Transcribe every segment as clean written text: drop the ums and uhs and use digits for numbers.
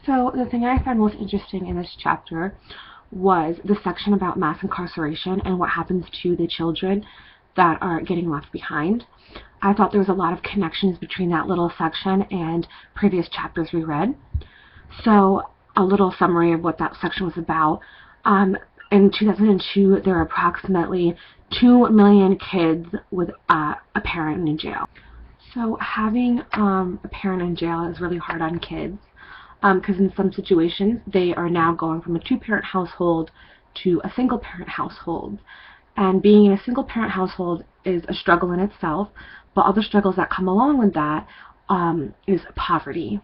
So the thing I found most interesting in this chapter was the section about mass incarceration and what happens to the children that are getting left behind. I thought there was a lot of connections between that little section and previous chapters we read. So a little summary of what that section was about. In 2002, there were approximately 2 million kids with a parent in jail. So having a parent in jail is really hard on kids because in some situations they are now going from a two-parent household to a single-parent household. And being in a single-parent household is a struggle in itself, but other struggles that come along with that is poverty.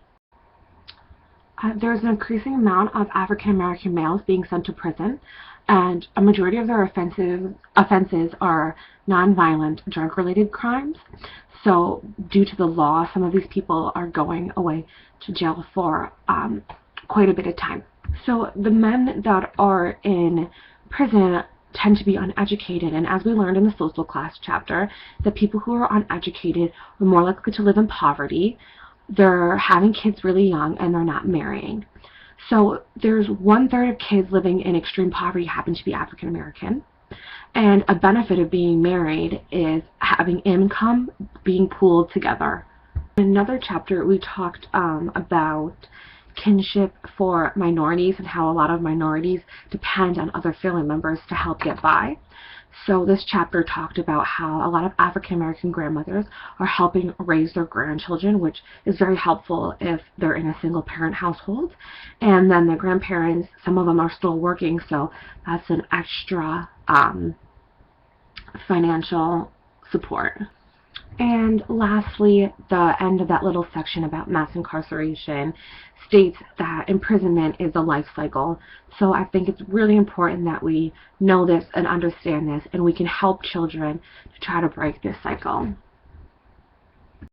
There's an increasing amount of African American males being sent to prison, and a majority of their offenses are nonviolent drug-related crimes. So due to the law, some of these people are going away to jail for quite a bit of time. So the men that are in prison tend to be uneducated, and as we learned in the social class chapter, the people who are uneducated are more likely to live in poverty. They're having kids really young, and they're not marrying. So there's 1/3 of kids living in extreme poverty happen to be African American. And a benefit of being married is having income being pooled together. In another chapter, we talked about kinship for minorities and how a lot of minorities depend on other family members to help get by. So this chapter talked about how a lot of African American grandmothers are helping raise their grandchildren, which is very helpful if they're in a single parent household. And then the grandparents, some of them are still working, so that's an extra financial support. And lastly, the end of that little section about mass incarceration states that imprisonment is a life cycle. So I think it's really important that we know this and understand this, and we can help children to try to break this cycle.